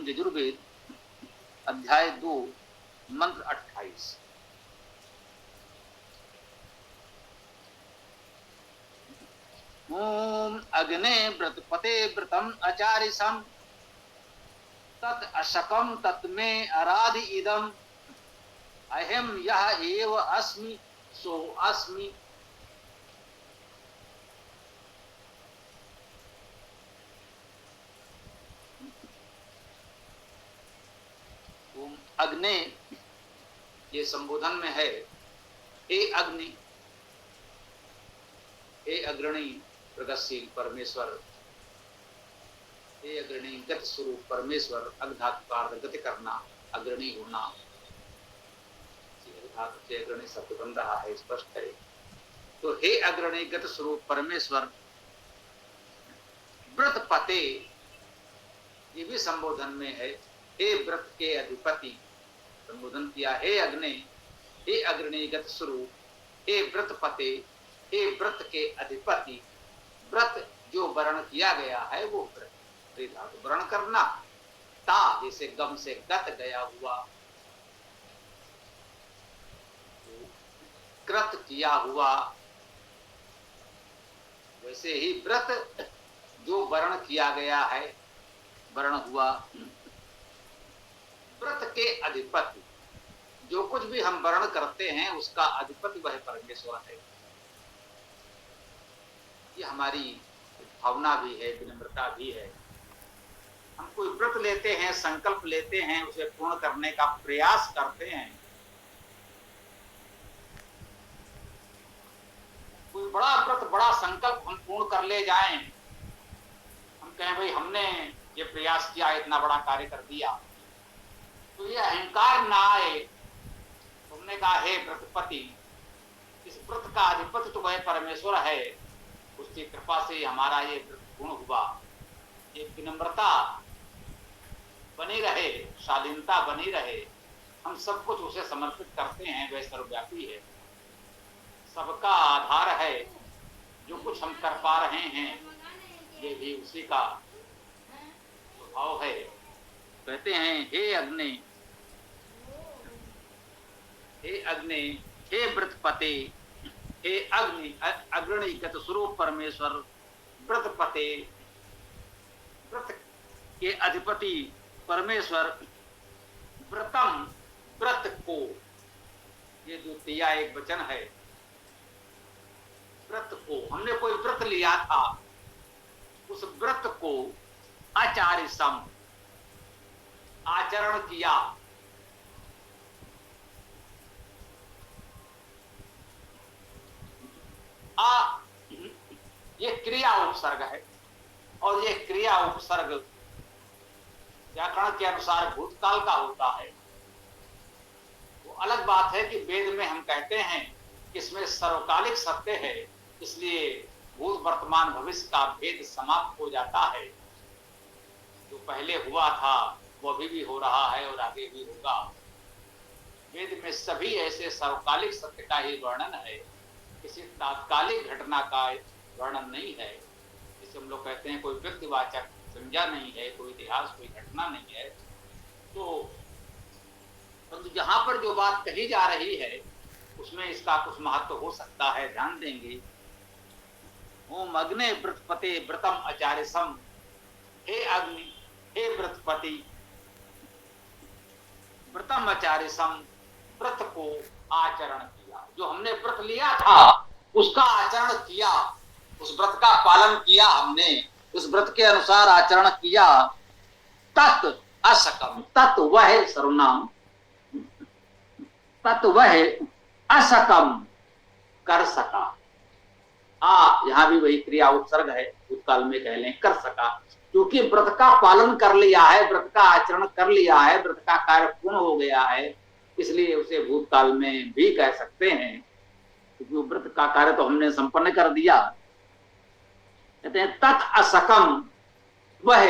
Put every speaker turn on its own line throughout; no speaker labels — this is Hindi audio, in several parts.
यजुर्वेद अध्याय 2 मंत्र 28। ओम अग्ने व्रतपते व्रतम आचार्यसम तत् अशकम तत्मे आराधि इदम अहम यह एव अस्मि सो अस्मि। ओम अग्ने ये संबोधन में है, हे अग्नि, हे अग्रणी प्रगतिशील परमेश्वर, हे अग्रणी गत स्वरूप परमेश्वर। अग्धातु का अर्थ गति करना, अग्रणी होना। धातु से अग्रणी शब्द बन रहा है, स्पष्ट है। तो हे अग्रणी गत स्वरूप परमेश्वर, व्रत पते ये भी संबोधन में है, हे व्रत के अधिपति। संबोधन किया, हे अग्नि, हे अग्रणी गत स्वरूप, हे व्रत पते, हे व्रत के अधिपति। व्रत जो वर्ण किया गया है वो व्रत, धातु वर्ण करना। ता जैसे गम से गत गया हुआ, कृत किया हुआ, वैसे ही व्रत जो वर्ण किया गया है, वर्ण हुआ। व्रत के अधिपति, जो कुछ भी हम वर्ण करते हैं उसका अधिपति वह परमेश्वर है। ये हमारी भावना भी है, विनम्रता भी है। हम कोई व्रत लेते हैं, संकल्प लेते हैं, उसे पूर्ण करने का प्रयास करते हैं। कोई बड़ा व्रत, बड़ा संकल्प हम पूर्ण कर ले जाएं, हम कहें भाई हमने ये प्रयास किया, इतना बड़ा कार्य कर दिया, तो ये अहंकार ना आए। तुमने कहा हे व्रतपति, इस व्रत का अधिपति तो वह परमेश्वर है, उसकी कृपा से हमारा ये व्रत पूर्ण हुआ। एक विनम्रता बनी रहे, शालीनता बनी रहे, हम सब कुछ उसे समर्पित करते हैं। वह सर्वव्यापी है, सबका आधार है। जो कुछ हम कर पा रहे हैं ये भी उसी का स्वभाव है। कहते हैं हे अग्नि, हे अग्नि, हे व्रतपते, हे अग्नि अग्रणी गत स्वरूप परमेश्वर, व्रतपते व्रत के अधिपति परमेश्वर, व्रतम व्रत को, ये द्वितीया एक वचन है। व्रत को, हमने कोई व्रत लिया था, उस व्रत को आचार्य सम आचरण किया। ये क्रिया उपसर्ग है, और ये क्रिया उपसर्ग व्याकरण के अनुसार भूतकाल का होता है। वो अलग बात है कि वेद में हम कहते हैं इसमें सर्वकालिक सत्य है, इसलिए भूत वर्तमान भविष्य का भेद समाप्त हो जाता है। जो पहले हुआ था वो अभी भी हो रहा है और आगे भी होगा। वेद में सभी ऐसे सर्वकालिक सत्य का ही वर्णन है, किसी तात्कालिक घटना का वर्णन नहीं है। जिसे हम लोग कहते हैं कोई व्यक्तिवाचक संज्ञा नहीं है, कोई इतिहास, कोई घटना नहीं है। तो जहां पर जो बात कही जा रही है उसमें इसका कुछ महत्व हो सकता है, ध्यान देंगे। ओम अग्ने व्रतपते व्रतम आचार्यसम, हे अग्नि, हे व्रतपति, व्रतम आचार्यसम, व्रत को आचरण किया। जो हमने व्रत लिया था उसका आचरण किया, उस व्रत का पालन किया हमने, उस व्रत के अनुसार आचरण किया। तत् असकम, तत् वह सर्वनाम, तत् वह असकम कर सका। यहां भी वही क्रिया उपसर्ग है, भूतकाल में कह लें कर सका, क्योंकि व्रत का पालन कर लिया है, व्रत का आचरण कर लिया है, व्रत का कार्य पूर्ण हो गया है, इसलिए उसे भूतकाल में भी कह सकते हैं, क्योंकि व्रत का कार्य तो हमने संपन्न कर दिया। कहते हैं तत् असकम, वह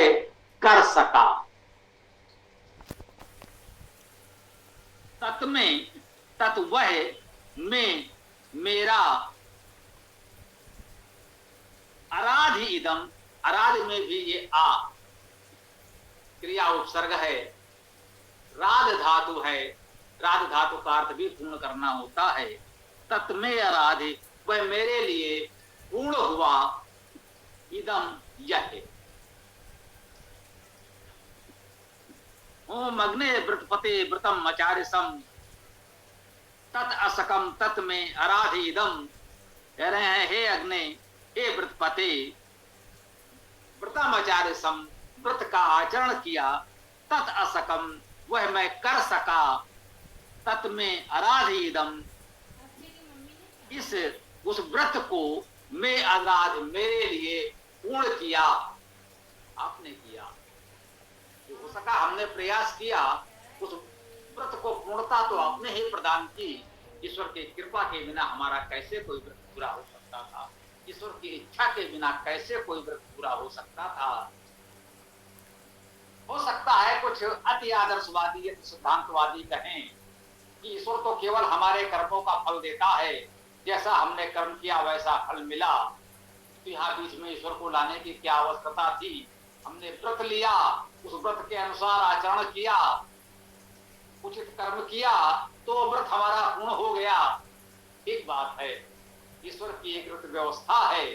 कर सका। तत् में, तत् वह में, मेरा, आराधि इदम, आराध में भी ये क्रिया उपसर्ग है, राध धातु है, राध धातु का अर्थ भी पूर्ण करना होता है। तत्मे अराधि, वह मेरे लिए पूर्ण हुआ, इदम यह है। ओम अग्ने व्रतपते व्रतम आचार्यसम तत् असकम तत् में अराधि इदम। कह रहे हैं हे अग्नि, हे व्रतपते, व्रतम आचार्यसम, व्रत का आचरण किया, तत् असकम, वह मैं कर सका, तत् में अराधि इदम, इस उस व्रत को मैं आजाद मेरे लिए पूर्ण किया, आपने किया, जो हो सका हमने प्रयास किया, उस व्रत को पूर्णता तो आपने ही प्रदान की। ईश्वर की कृपा के बिना हमारा कैसे कोई व्रत पूरा हो सकता था, ईश्वर की इच्छा के बिना कैसे कोई व्रत पूरा हो सकता था। हो सकता है कुछ अति आदर्शवादी अति सिद्धांतवादी कहें कि ईश्वर तो केवल हमारे कर्मों का फल देता है, जैसा हमने कर्म किया वैसा फल मिला, तो यहाँ बीच में ईश्वर को लाने की क्या आवश्यकता थी। हमने व्रत लिया, उस व्रत के अनुसार आचरण किया, उचित कर्म किया, तो व्रत हमारा पूर्ण हो गया। एक बात है, ईश्वर की एक व्रत व्यवस्था है,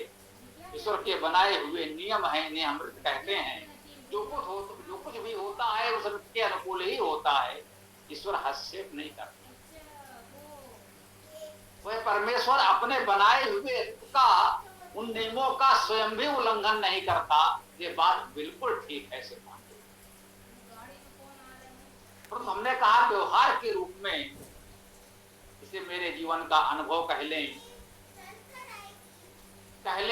ईश्वर के बनाए हुए नियम है, इन्हें हम व्रत कहते हैं। जो कुछ भी होता है उस व्रत के अनुकूल ही होता है, ईश्वर हस्तक्षेप नहीं करता। वह परमेश्वर अपने बनाए हुए का उन नियमों का स्वयं भी उल्लंघन नहीं करता। ये बात बिल्कुल ठीक है सिद्धांत। परंतु हमने कहा व्यवहार के रूप में, इसे मेरे जीवन का अनुभव कह लें,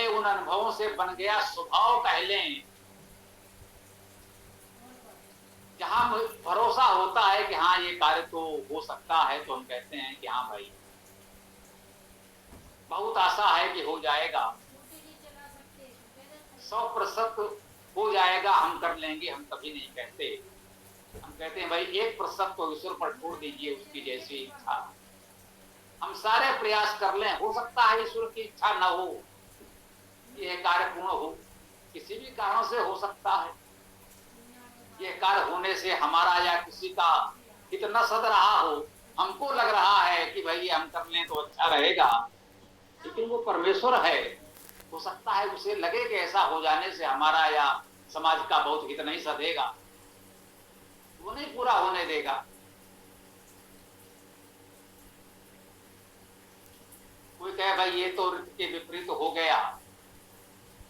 उन अनुभवों से बन गया स्वभाव कह लें, जहां भरोसा होता है कि हाँ ये कार्य तो हो सकता है, तो हम कहते हैं कि हाँ भाई बहुत आशा है कि हो जाएगा, 100% हो जाएगा, हम कर लेंगे। हम कभी नहीं कहते, हम कहते हैं भाई 1% तो ईश्वर पर छोड़ दीजिए, उसकी जैसी इच्छा। हम सारे प्रयास कर लें, हो सकता है ईश्वर की इच्छा न हो, यह कार्य पूर्ण हो, किसी भी कारण से हो सकता है। यह कार्य होने से हमारा या किसी का हित न सद रहा हो, हमको लग रहा है कि भाई हम कर लें तो अच्छा रहेगा, लेकिन वो परमेश्वर है, हो सकता है उसे लगे कि ऐसा हो जाने से हमारा या समाज का बहुत हित नहीं सधेगा, वो नहीं पूरा होने देगा। कोई कहे भाई ये तो ऋत के विपरीत हो गया,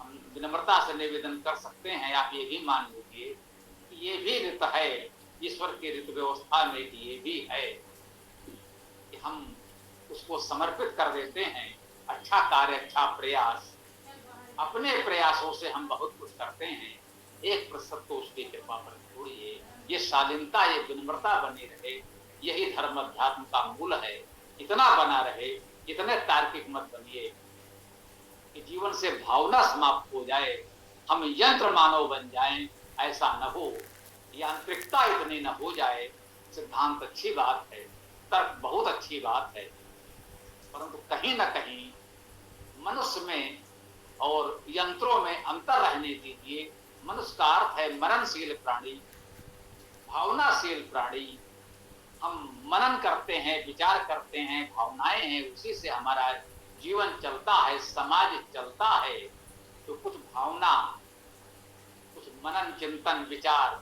हम विनम्रता से निवेदन कर सकते हैं, आप ये भी मान लीजिए कि ये भी ऋत है, ईश्वर की ऋत व्यवस्था में ये भी है कि हम उसको समर्पित कर देते हैं। अच्छा कार्य, अच्छा प्रयास, अपने प्रयासों से हम बहुत कुछ करते हैं, 1% तो उसकी कृपा पर छोड़िए। ये शालीनता, ये विनम्रता बनी रहे, यही धर्म अध्यात्म का मूल है। इतना बना रहे, इतने तार्किक मत बनिए कि जीवन से भावना समाप्त हो जाए, हम यंत्र मानव बन जाएं, ऐसा न हो, यांत्रिकता इतनी न हो जाए। सिद्धांत अच्छी बात है, तर्क बहुत अच्छी बात है, परंतु कहीं न कहीं मनुष्य में और यंत्रों में अंतर रहने दीजिए। मनुष्य का अर्थ है मननशील प्राणी, भावनाशील प्राणी। हम मनन करते हैं, विचार करते हैं, भावनाएं हैं, उसी से हमारा जीवन चलता है, समाज चलता है। तो कुछ भावना, कुछ मनन, चिंतन, विचार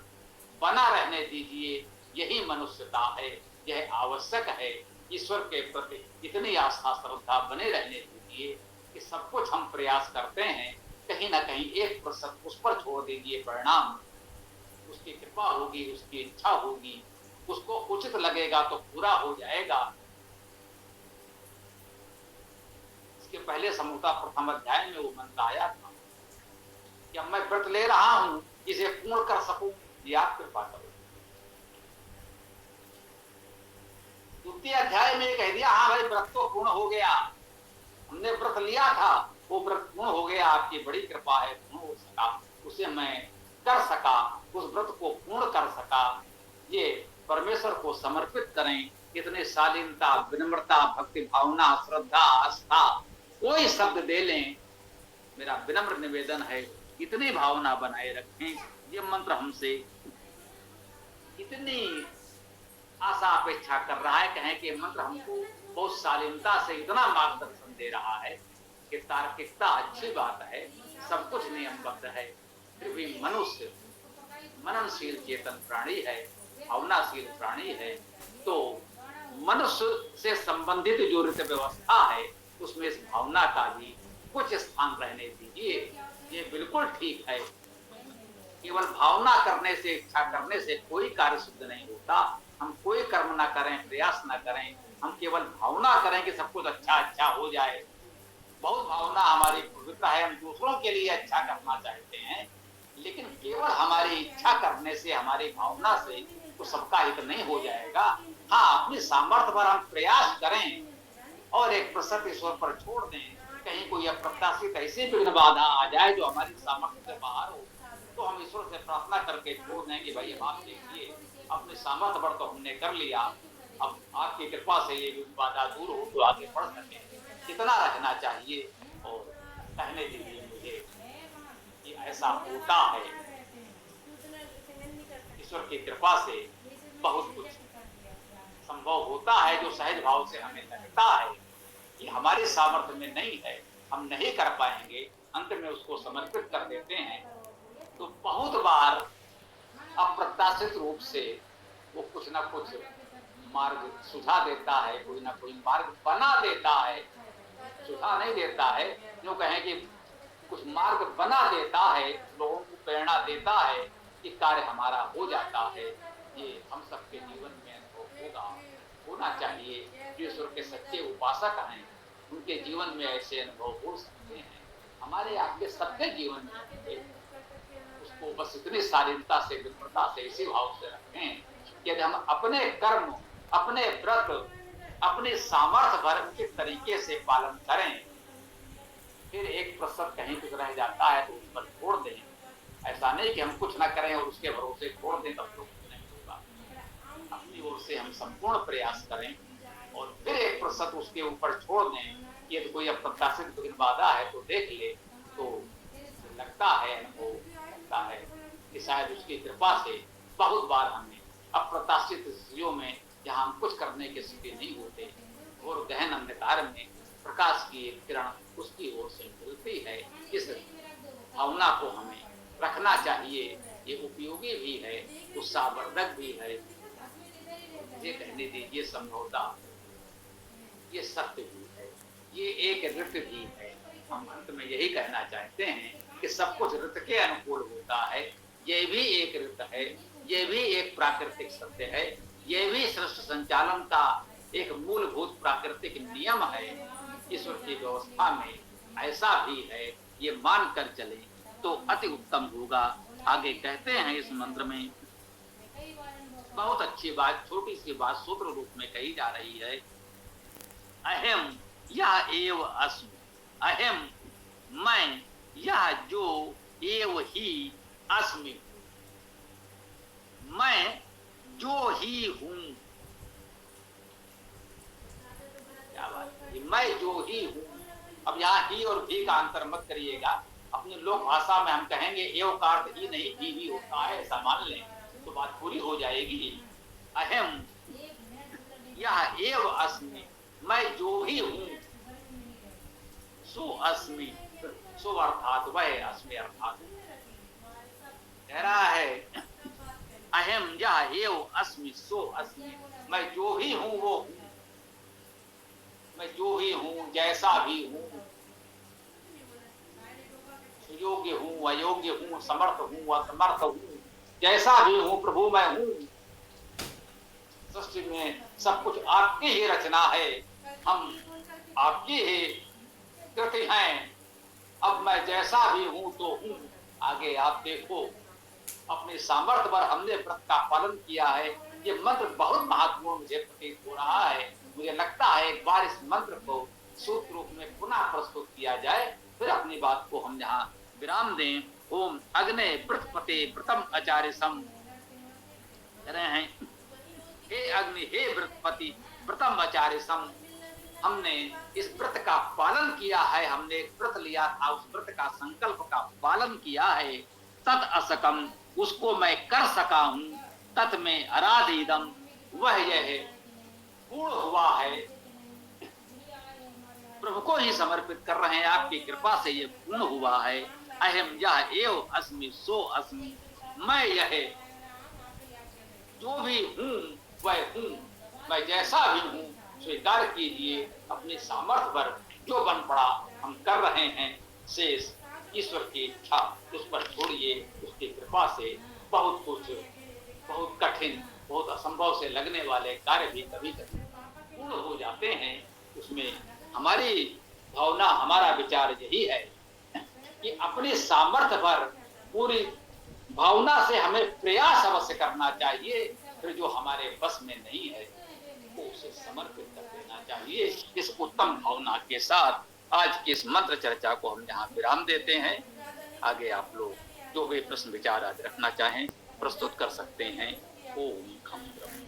बना रहने दीजिए, यही मनुष्यता है, यह आवश्यक है। ईश्वर के प्रति इतनी आस्था श्रद्धा बने रहने दीजिए कि सब कुछ हम प्रयास करते हैं, कहीं ना कहीं 1% उस पर छोड़ दीजिए, परिणाम उसकी कृपा होगी, उसकी इच्छा होगी, उसको उचित लगेगा तो पूरा हो जाएगा। इसके पहले समूहता प्रथम अध्याय में वो मंत्र आया था कि अब मैं व्रत ले रहा हूं, इसे पूर्ण कर सकूं, ये आप कृपा करो। द्वितीय अध्याय में कह दिया हाँ भाई व्रत तो पूर्ण हो गया, हमने व्रत लिया था, वो व्रत पूर्ण हो गया, आपकी बड़ी कृपा है, पूर्ण हो सका, उसे मैं कर सका, उस व्रत को पूर्ण कर सका। ये परमेश्वर को समर्पित करें, इतने शालीनता, विनम्रता, भक्ति भावना, श्रद्धा, आस्था, कोई शब्द दे लें, मेरा विनम्र निवेदन है, इतनी भावना बनाए रखें। ये मंत्र हमसे इतनी आशा अपेक्षा कर रहा है, कहें कि मंत्र हमको बहुत शालीनता से इतना मार्गदर्शन दे रहा है कि तार्किकता अच्छी बात है, सब कुछ नियमबद्ध है, फिर भी मनुष्य मननशील चेतन प्राणी है, भावनाशील प्राणी है। तो मनुष्य से संबंधित जो रीति व्यवस्था है उसमें इस भावना का भी कुछ स्थान रहने दीजिए। ये बिल्कुल ठीक है। केवल भावना करने से, इच्छा करने से कोई कार्य सिद्ध नहीं होता। हम कोई कर्म ना करें, प्रयास ना करें, हम केवल भावना करें कि सब कुछ अच्छा अच्छा हो जाए। बहुत भावना हमारी पवित्र है, हम दूसरों के लिए अच्छा करना चाहते हैं, लेकिन केवल हमारी इच्छा करने से, हमारी भावना से तो सबका हित नहीं हो जाएगा। हाँ, अपनी सामर्थ्य पर हम प्रयास करें और 1% ईश्वर पर छोड़ दें। कहीं कोई अप्रत्याशित ऐसी विघ्न बाधा आ जाए जो हमारी सामर्थ्य से बाहर हो, तो हम ईश्वर से प्रार्थना करके छोड़ दें कि भाई अब आप देखिए, अपने सामर्थ्य पर तो हमने कर लिया, अब आपकी कृपा से ये विघ्न बाधा दूर हो तो आगे बढ़ सके, इतना रहना चाहिए। और कहने दीजिए मुझे कि ऐसा होता है, ईश्वर की कृपा से बहुत कुछ संभव होता है जो सहज भाव से हमें लगता है कि हमारी सामर्थ्य में नहीं है, हम नहीं कर पाएंगे, अंत में उसको समर्पित कर देते हैं। तो बहुत बार अप्रत्याशित रूप से वो कुछ ना कुछ मार्ग सुझा देता है, कोई ना कोई मार्ग बना देता है, सुझा नहीं देता है, जो कहें कि कुछ मार्ग बना देता है, लोगों को प्रेरणा देता है कि कार्य हमारा हो जाता है। ये हम सबके जीवन में अनुभव होगा, होना चाहिए। जो ईश्वर के सच्चे उपासक हैं उनके जीवन में ऐसे अनुभव हो सकते हैं, हमारे आपके सबके जीवन में। उसको बस इतनी शालीनता से, विनम्रता से, इसी भाव से रखें कि यदि हम अपने कर्म, अपने व्रत, अपने सामर्थ्य भर उचित तरीके से पालन करें, फिर 1% कहीं कुछ रह जाता है तो उस पर छोड़ दें। ऐसा नहीं कि हम कुछ ना करें और उसके भरोसे छोड़ दें तब तो कुछ नहीं होगा। अपनी ओर से हम संपूर्ण प्रयास करें और फिर 1% उसके ऊपर छोड़ दें। ये तो कोई अप्रत्याशित बाधा है तो देख ले, तो लगता है, अनुभव लगता है कि शायद उसकी कृपा से बहुत बार हमें अप्रत्याशित स्थितियों में, जहाँ हम कुछ करने के स्थिति नहीं होते, और गहन अंधकार में प्रकाश की एक किरण उसकी ओर से मिलती है। इस भावना को हमें रखना चाहिए। ये उपयोगी भी है, उत्साहवर्धक भी है। ये कहने दीजिए, संभवतः ये सत्य भी है, ये एक ऋत भी है। हम अंत में यही कहना चाहते हैं कि सब कुछ ऋत के अनुकूल होता है। ये भी एक ऋत है, ये भी एक प्राकृतिक सत्य है, ये भी सृष्टि संचालन का एक मूलभूत प्राकृतिक नियम है। ईश्वर की व्यवस्था में ऐसा भी है, ये मानकर चले तो अति उत्तम होगा। आगे कहते हैं इस मंत्र में, बहुत अच्छी बात, छोटी सी बात सूत्र रूप में कही जा रही है। अहम यह एव अस्मि, अहम मैं, यह जो एव ही अस्मि, मैं जो ही हूं। क्या बात है, मैं जो ही हूं। अब यहाँ ही और भी का अंतर मत करिएगा। अपनी लोक भाषा में हम कहेंगे एव का अर्थ ही नहीं, ही होता है, ऐसा मान लें तो बात पूरी हो जाएगी। अहम यह एव अस्मि, मैं जो ही हूं, सो अस्मि, सो अर्थात वह, अस्मि अर्थात कह रहा है। अहम यह एव अस्मि सो अस्मि, मैं जो ही हूं वो हूं, मैं जो ही हूं, जैसा भी हूं, सुयोग्य हूं, अयोग्य हूं, समर्थ हूं, असमर्थ हूं, जैसा भी हूं प्रभु मैं हूं। सृष्टि में सब कुछ आपकी ही रचना है, हम आपकी ही कृति हैं। अब मैं जैसा भी हूं तो हूं, आगे आप देखो। अपने सामर्थ्य पर हमने व्रत का पालन किया है। ये मंत्र बहुत महत्वपूर्ण मुझे प्रतीत हो रहा है। मुझे लगता है एक बार इस मंत्र को सूत्र रूप में पुनः प्रस्तुत किया जाए, फिर अपनी बात को हम यहाँ विराम दें। ओम अग्ने व्रतपते व्रतम आचार्य सम, कह रहे हैं हे अग्नि, हे व्रतपति व्रतम आचार्य सम, हमने इस व्रत का पालन किया है, हमने एक व्रत लिया था, उस व्रत का संकल्प का पालन किया है। तत् असकम, उसको मैं कर सका हूं, तत् में अराधीदम, वह यह पूर्ण हुआ है। प्रभु को ही समर्पित कर रहे हैं, आपकी कृपा से ये पूर्ण हुआ है। अहम यह एव अस्मि सो अस्मि, मैं यह जो भी हूं वह हूं, मैं जैसा भी हूं स्वीकार कीजिए। अपने सामर्थ्य पर जो बन पड़ा हम कर रहे हैं, शेष ईश्वर की इच्छा उस पर छोड़िए। उसकी कृपा से बहुत कुछ, बहुत कठिन, बहुत असंभव से लगने वाले कार्य भी कभी कभी पूर्ण हो जाते हैं। उसमें हमारी भावना, हमारा विचार यही है कि अपने सामर्थ्य पर पूरी भावना से हमें प्रयास अवश्य करना चाहिए, फिर जो हमारे बस में नहीं है वो उसे समर्पित कर देना चाहिए। इस उत्तम भावना के साथ आज की इस मंत्र चर्चा को हम यहाँ विराम देते हैं। आगे आप लोग जो भी प्रश्न विचार आज रखना चाहें प्रस्तुत कर सकते हैं। ओम खम ब्रह्म।